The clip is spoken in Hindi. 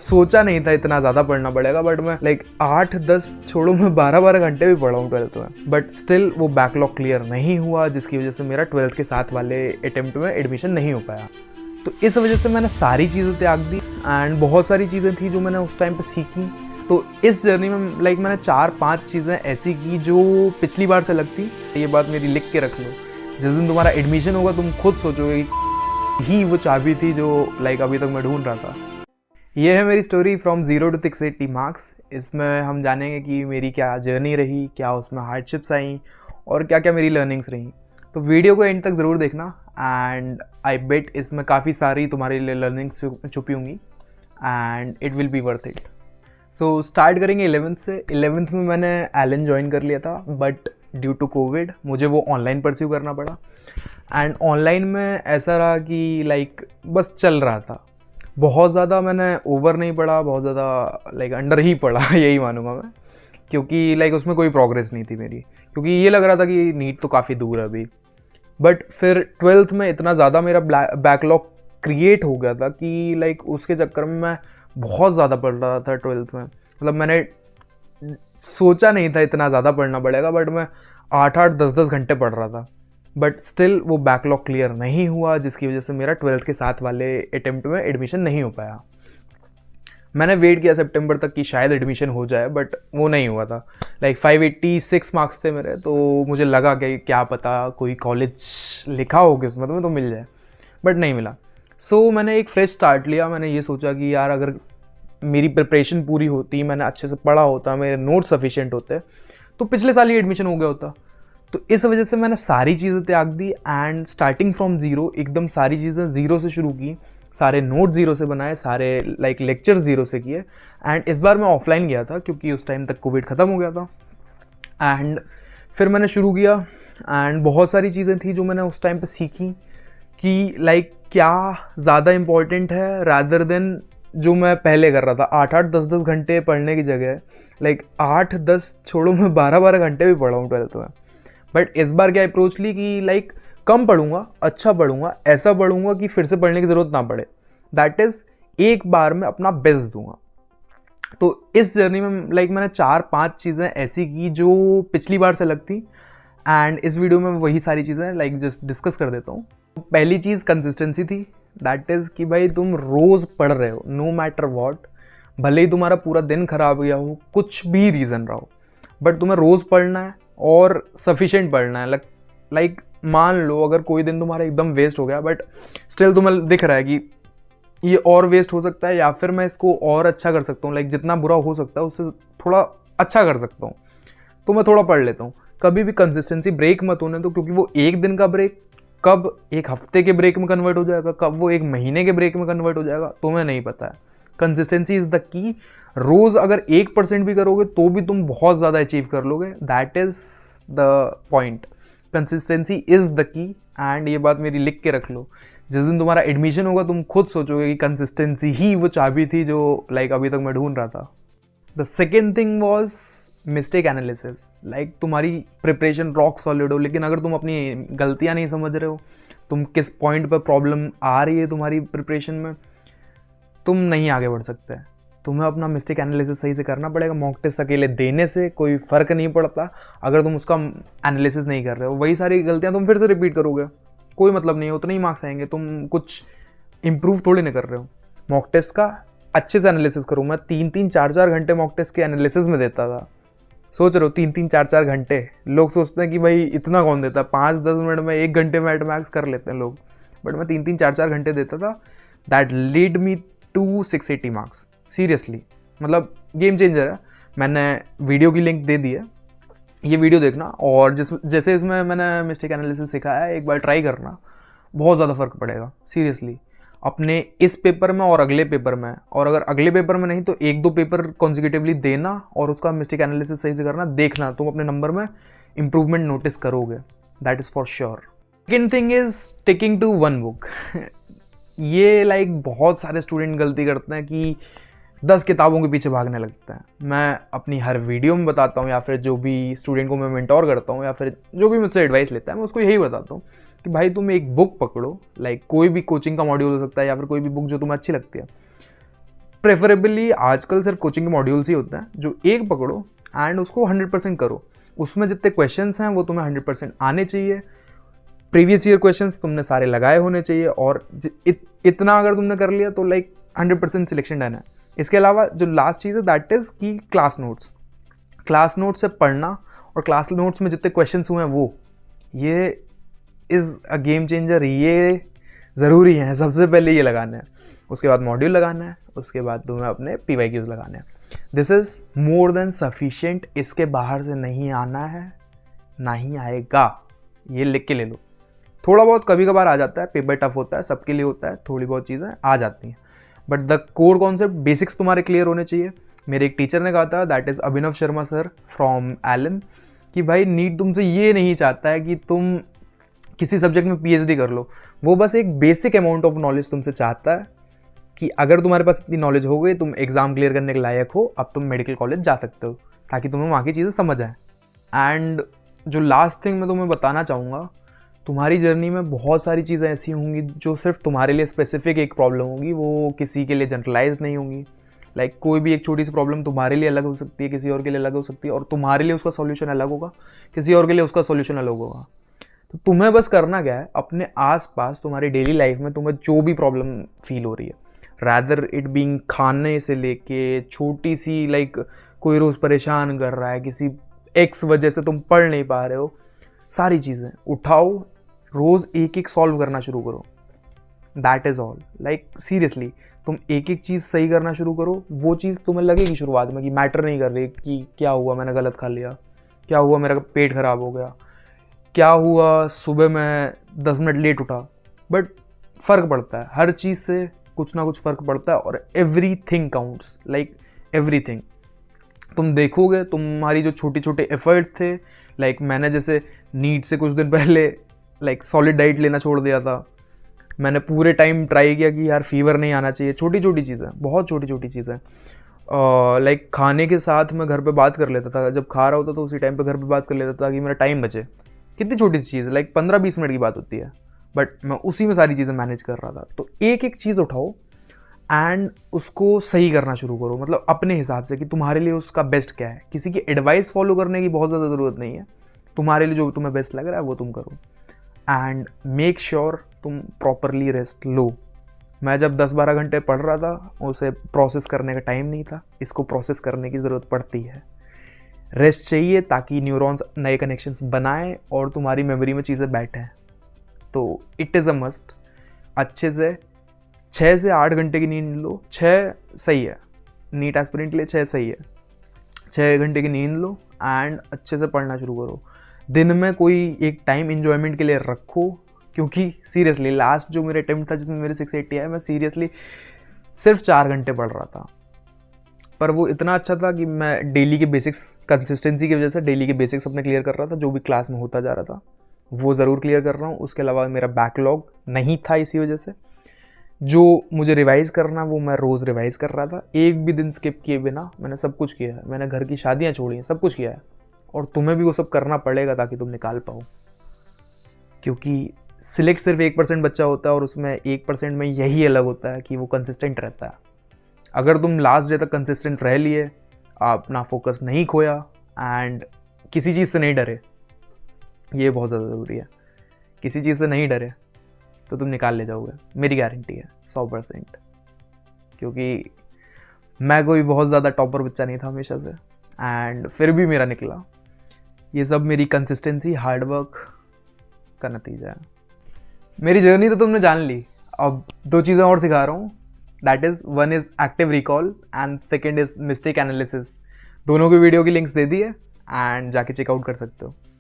सोचा नहीं था इतना ज़्यादा पढ़ना पड़ेगा, बट मैं 8-10 छोड़ो, मैं 12-12 घंटे भी पढ़ा हूँ 12th में। बट स्टिल वो बैकलॉग क्लियर नहीं हुआ, जिसकी वजह से मेरा 12th के साथ वाले अटेम्प्ट में एडमिशन नहीं हो पाया। तो इस वजह से मैंने सारी चीज़ें त्याग दी एंड बहुत सारी चीज़ें थी जो मैंने उस टाइम पे सीखी। तो इस जर्नी में मैंने 4-5 चीज़ें ऐसी की जो पिछली बार से लगती। ये बात मेरी लिख के रख लो, जिस दिन तुम्हारा एडमिशन होगा तुम खुद सोचोगे ही वो चाबी थी जो अभी तक मैं ढूंढ रहा था। ये है मेरी स्टोरी फ्रॉम 0 to 680 मार्क्स। इसमें हम जानेंगे कि मेरी क्या जर्नी रही, क्या उसमें हार्डशिप्स आई और क्या क्या मेरी लर्निंग्स रही। तो वीडियो को एंड तक ज़रूर देखना एंड आई बेट इसमें काफ़ी सारी तुम्हारे लिए लर्निंग्स छुपी होंगी and it will be worth it. So start करेंगे 11th से। 11th में मैंने एलन ज्वाइन कर लिया था, बट ड्यू टू कोविड मुझे वो ऑनलाइन परस्यू करना पड़ा। एंड ऑनलाइन में ऐसा रहा कि बस चल रहा था, बहुत ज़्यादा मैंने ओवर नहीं पढ़ा, बहुत ज़्यादा अंडर ही पढ़ा यही मानूंगा मैं, क्योंकि उसमें कोई प्रोग्रेस नहीं थी मेरी, क्योंकि ये लग रहा था कि नीट तो काफ़ी दूर है अभी। बट फिर 12th में इतना ज़्यादा मेरा बैकलॉग क्रिएट हो गया था कि उसके चक्कर में मैं बहुत ज़्यादा पढ़ रहा था 12th में। मतलब मैंने सोचा नहीं था इतना ज़्यादा पढ़ना पड़ेगा, बट मैं 8-8, 10-10 घंटे पढ़ रहा था। बट स्टिल वो बैकलॉग क्लियर नहीं हुआ, जिसकी वजह से मेरा 12th के साथ वाले अटेम्प्ट में एडमिशन नहीं हो पाया। मैंने वेट किया सितंबर तक कि शायद एडमिशन हो जाए, बट वो नहीं हुआ था। 586 मार्क्स थे मेरे, तो मुझे लगा कि क्या पता कोई कॉलेज लिखा हो किस्मत में तो मिल जाए, बट नहीं मिला। सो मैंने एक फ्रेश स्टार्ट लिया। मैंने ये सोचा कि यार अगर मेरी प्रिपरेशन पूरी होती, मैंने अच्छे से पढ़ा होता, मेरे नोट सफिशिएंट होते, तो पिछले साल ही एडमिशन हो गया होता। तो इस वजह से मैंने सारी चीज़ें त्याग दी एंड स्टार्टिंग फ्रॉम ज़ीरो, एकदम सारी चीज़ें ज़ीरो से शुरू की। सारे नोट ज़ीरो से बनाए, सारे लेक्चर्स ज़ीरो से किए। एंड इस बार मैं ऑफलाइन गया था क्योंकि उस टाइम तक कोविड ख़त्म हो गया था। एंड फिर मैंने शुरू किया एंड बहुत सारी चीज़ें थी जो मैंने उस टाइम पे सीखी कि क्या ज़्यादा इम्पॉर्टेंट है रादर देन जो मैं पहले कर रहा था। 8-8, 10-10 घंटे पढ़ने की जगह 8-10 छोड़ो, मैं 12-12 घंटे भी पढ़ा हूँ 12th में। बट इस बार क्या अप्रोच ली कि कम पढ़ूंगा, अच्छा पढ़ूंगा, ऐसा पढ़ूंगा कि फिर से पढ़ने की ज़रूरत ना पड़े। दैट इज़ एक बार में अपना बेस्ट दूंगा। तो इस जर्नी में मैंने 4-5 चीज़ें ऐसी की जो पिछली बार से लगती एंड इस वीडियो में वही सारी चीज़ें जस्ट डिस्कस कर देता हूँ। पहली चीज़ कंसिस्टेंसी थी। दैट इज़ कि भाई तुम रोज़ पढ़ रहे हो, नो मैटर वॉट, भले ही तुम्हारा पूरा दिन खराब गया हो, कुछ भी रीज़न रहा हो, बट तुम्हें रोज़ पढ़ना है और सफिशिएंट पढ़ना है। मान लो अगर कोई दिन तुम्हारा एकदम वेस्ट हो गया, बट स्टिल तुम्हें दिख रहा है कि ये और वेस्ट हो सकता है या फिर मैं इसको और अच्छा कर सकता हूँ, जितना बुरा हो सकता है उससे थोड़ा अच्छा कर सकता हूँ, तो मैं थोड़ा पढ़ लेता हूँ। कभी भी कंसिस्टेंसी ब्रेक मत होने दो, क्योंकि वो एक दिन का ब्रेक कब एक हफ्ते के ब्रेक में कन्वर्ट हो जाएगा, कब वो एक महीने के ब्रेक में कन्वर्ट हो जाएगा, तुम्हें नहीं पता है। Consistency is the key. रोज़ अगर 1% भी करोगे तो भी तुम बहुत ज़्यादा अचीव कर लोगे। That is the point. Consistency is the key and ये बात मेरी लिख के रख लो, जिस दिन तुम्हारा एडमिशन होगा तुम खुद सोचोगे कि कंसिस्टेंसी ही वो चाबी थी जो अभी तक मैं ढूंढ रहा था। The second thing was mistake analysis. तुम्हारी प्रिपरेशन रॉक सॉलिड हो, लेकिन अगर तुम अपनी गलतियाँ नहीं समझ रहे हो, तुम किस पॉइंट पर प्रॉब्लम आ रही है तुम्हारी प्रिपरेशन में, तुम नहीं आगे बढ़ सकते। तुम्हें अपना मिस्टेक एनालिसिस सही से करना पड़ेगा। मॉक टेस्ट अकेले देने से कोई फ़र्क नहीं पड़ता अगर तुम उसका एनालिसिस नहीं कर रहे हो। वही सारी गलतियाँ तुम फिर से रिपीट करोगे, कोई मतलब नहीं है, उतने ही मार्क्स आएंगे, तुम कुछ इम्प्रूव थोड़ी नहीं कर रहे हो। मॉक टेस्ट का अच्छे से एनालिसिस करो। मैं 3-3, 4-4 घंटे मॉक टेस्ट के एनालिसिस में देता था। सोच रहे हो 3-3, 4-4 घंटे। लोग सोचते हैं कि भाई इतना कौन देता है, 5-10 मिनट में 1 घंटे में एट मैक्स कर लेते हैं लोग, बट मैं 3-3, 4-4 घंटे देता था। That lead me to 680 marks. Seriously, मतलब गेम चेंजर है। मैंने वीडियो की लिंक दे दी है, ये वीडियो देखना, और जैसे इसमें मैंने मिस्टेक एनालिसिस सिखाया है, एक बार ट्राई करना, बहुत ज़्यादा फ़र्क पड़ेगा सीरियसली अपने इस पेपर में और अगले पेपर में। और अगर अगले पेपर में नहीं तो 1-2 पेपर कॉन्जिक्यूटिवली देना और उसका मिस्टेक एनालिसिस सही से करना, देखना तुम अपने नंबर में इंप्रूवमेंट नोटिस करोगे। That is for sure. Second thing is sticking to one book. ये बहुत सारे स्टूडेंट गलती करते हैं कि 10 किताबों के पीछे भागने लगता है। मैं अपनी हर वीडियो में बताता हूँ, या फिर जो भी स्टूडेंट को मैं मेंटोर करता हूँ या फिर जो भी मुझसे एडवाइस लेता है, मैं उसको यही बताता हूँ कि भाई तुम एक बुक पकड़ो, कोई भी कोचिंग का मॉड्यूल हो सकता है या फिर कोई भी बुक जो तुम्हें अच्छी लगती है, प्रेफरेबली आजकल सिर्फ कोचिंग के मॉड्यूल्स ही होते हैं, जो एक पकड़ो एंड उसको 100% करो। उसमें जितने क्वेश्चंस हैं वो तुम्हें 100% आने चाहिए। प्रीवियस ईयर क्वेश्चंस तुमने सारे लगाए होने चाहिए, और इतना अगर तुमने कर लिया तो लाइक 100% सिलेक्शन डन है। इसके अलावा जो लास्ट चीज़ है दैट इज़ कि क्लास नोट्स। क्लास नोट्स से पढ़ना और क्लास नोट्स में जितने क्वेश्चंस हुए हैं वो, ये इज़ अ गेम चेंजर। ये ज़रूरी है, सबसे पहले ये लगाना है, उसके बाद मॉड्यूल लगाना है, उसके बाद तुम्हें अपने PYQs लगाने हैं। This is more than sufficient. इसके बाहर से नहीं आना है, ना ही आएगा, ये लिख के ले लो। थोड़ा बहुत कभी कभार आ जाता है, पेपर टफ होता है, सबके लिए होता है, थोड़ी बहुत चीज़ें आ जाती हैं, but the core concept basics तुम्हारे क्लियर होने चाहिए। मेरे एक टीचर ने कहा था, that is Abhinav Sharma sir from Allen, कि भाई नीट तुमसे ये नहीं चाहता है कि तुम किसी सब्जेक्ट में PhD कर लो, वो बस एक बेसिक अमाउंट ऑफ नॉलेज तुमसे चाहता है कि अगर तुम्हारे पास इतनी नॉलेज हो गई, तुम एग्ज़ाम क्लियर करने के लायक हो, अब तुम मेडिकल कॉलेज जा सकते हो, ताकि तुम्हें वहाँ की चीज़ें समझ आए। एंड जो लास्ट थिंग मैं तुम्हें बताना चाहूँगा, तुम्हारी जर्नी में बहुत सारी चीज़ें ऐसी होंगी जो सिर्फ तुम्हारे लिए स्पेसिफिक एक प्रॉब्लम होगी, वो किसी के लिए जनरलाइज नहीं होंगी। लाइक कोई भी एक छोटी सी प्रॉब्लम तुम्हारे लिए अलग हो सकती है, किसी और के लिए अलग हो सकती है, और तुम्हारे लिए उसका सॉल्यूशन अलग होगा, किसी और के लिए उसका सॉल्यूशन अलग होगा। तो तुम्हें बस करना क्या है, अपने आसपास तुम्हारी डेली लाइफ में तुम्हें जो भी प्रॉब्लम फील हो रही है, रैदर इट बीइंग खाने से लेके छोटी सी, लाइक कोई रोज़ परेशान कर रहा है, किसी एक्स वजह से तुम पढ़ नहीं पा रहे हो, सारी चीज़ें उठाओ, रोज़ एक एक सॉल्व करना शुरू करो। That is all. Like seriously तुम एक एक चीज़ सही करना शुरू करो। वो चीज़ तुम्हें लगेगी शुरुआत में कि मैटर नहीं कर रही, कि क्या हुआ मैंने गलत खा लिया, क्या हुआ मेरा पेट ख़राब हो गया, क्या हुआ सुबह मैं 10 मिनट लेट उठा, बट फ़र्क पड़ता है, हर चीज़ से कुछ ना कुछ फ़र्क पड़ता है, और एवरीथिंग काउंट्स, लाइक एवरीथिंग। तुम देखोगे तुम्हारी जो छोटे छोटे एफर्ट थे, लाइक मैंने जैसे नीट से कुछ दिन पहले लाइक सॉलिड डाइट लेना छोड़ दिया था, मैंने पूरे टाइम ट्राई किया कि यार फीवर नहीं आना चाहिए, छोटी छोटी चीज़ें, बहुत छोटी छोटी चीज़ें। लाइक खाने के साथ मैं घर पे बात कर लेता था, जब खा रहा होता तो उसी टाइम पे घर पे बात कर लेता था कि मेरा टाइम बचे। कितनी छोटी सी चीज़ है, लाइक 15-20 मिनट की बात होती है, बट मैं उसी में सारी चीज़ें मैनेज कर रहा था। तो एक एक चीज़ उठाओ एंड उसको सही करना शुरू करो, मतलब अपने हिसाब से कि तुम्हारे लिए उसका बेस्ट क्या है। किसी की एडवाइस फॉलो करने की बहुत ज़्यादा ज़रूरत नहीं है, तुम्हारे लिए जो तुम्हें बेस्ट लग रहा है वो तुम करो। एंड मेक श्योर तुम प्रॉपरली रेस्ट लो। मैं जब 10-12 घंटे पढ़ रहा था, उसे प्रोसेस करने का टाइम नहीं था, इसको प्रोसेस करने की ज़रूरत पड़ती है। रेस्ट चाहिए ताकि न्यूरॉन्स नए कनेक्शंस बनाएं और तुम्हारी मेमोरी में चीज़ें बैठें। तो इट इज़ अ मस्ट। अच्छे से 6 से 8 घंटे की नींद लो। 6 सही है, नीट एस्पिरेंट के लिए 6 सही है। 6 घंटे की नींद लो एंड अच्छे से पढ़ना शुरू करो। दिन में कोई एक टाइम इन्जॉयमेंट के लिए रखो, क्योंकि सीरियसली लास्ट जो मेरे अटेम्प्ट था जिसमें मेरे 680 आए, मैं सीरियसली सिर्फ 4 घंटे पढ़ रहा था, पर वो इतना अच्छा था कि मैं डेली के बेसिक्स, कंसिस्टेंसी की वजह से डेली के बेसिक्स अपने क्लियर कर रहा था, जो भी क्लास में होता जा रहा था वो ज़रूर क्लियर कर रहा हूँ। उसके अलावा मेरा बैकलॉग नहीं था, इसी वजह से जो मुझे रिवाइज़ करना वो मैं रोज़ रिवाइज़ कर रहा था, एक भी दिन स्किप किए बिना। मैंने सब कुछ किया है, मैंने घर की शादियाँ छोड़ी हैं, सब कुछ किया है, और तुम्हें भी वो सब करना पड़ेगा ताकि तुम निकाल पाओ। क्योंकि सिलेक्ट सिर्फ 1% बच्चा होता है, और उसमें 1% में यही अलग होता है कि वो कंसिस्टेंट रहता है। अगर तुम लास्ट डे तक कंसिस्टेंट रह लिए, अपना फोकस नहीं खोया एंड किसी चीज़ से नहीं डरे, ये बहुत ज़्यादा ज़रूरी है, किसी चीज़ से नहीं डरे तो तुम निकाल ले जाओगे, मेरी गारंटी है 100%। क्योंकि मैं कोई बहुत ज़्यादा टॉपर बच्चा नहीं था हमेशा से, एंड फिर भी मेरा निकला। ये सब मेरी कंसिस्टेंसी, हार्डवर्क का नतीजा है। मेरी जर्नी तो तुमने जान ली, अब 2 चीज़ें और सिखा रहा हूँ, that is 1 is active recall and 2nd is mistake analysis. दोनों की वीडियो की लिंक्स दे दी है एंड जाके चेकआउट कर सकते हो।